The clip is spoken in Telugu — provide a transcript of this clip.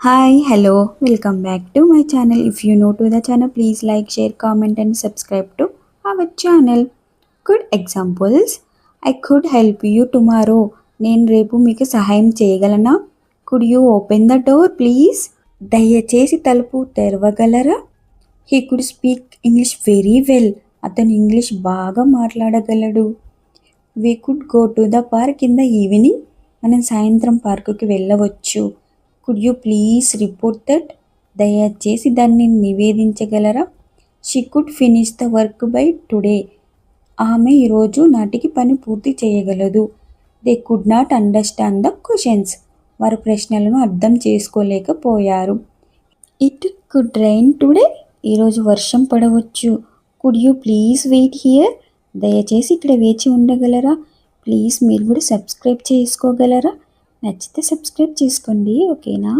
Hi, hello, welcome back to my channel. If you're new to the channel, please like, share, comment, and subscribe to our channel. Good examples. I could help you tomorrow. నేను రేపు మీకు సహాయం చేయగలనా? Could you open the door, please? దయచేసి తలుపు తెరవగలరా? He could speak English very well. అతను ఇంగ్లీష్ బాగా మాట్లాడగలడు. We could go to the park in the evening. మనం సాయంత్రం పార్కుకి వెళ్ళవచ్చు. Could you please report that? దయచేసి దాన్ని నివేదించగలరా? She could finish the work by today. ఆమె ఈరోజు నాటికి పని పూర్తి చేయగలదు. They could not understand the questions. వారు ప్రశ్నలను అర్థం చేసుకోలేకపోయారు. It could rain today. ఈరోజు వర్షం పడవచ్చు. Could you please wait here? దయచేసి ఇక్కడ వేచి ఉండగలరా? ప్లీజ్ మీరు కూడా సబ్స్క్రైబ్ చేసుకోగలరా? నచ్చితే సబ్స్క్రైబ్ చేసుకోండి, ఓకేనా?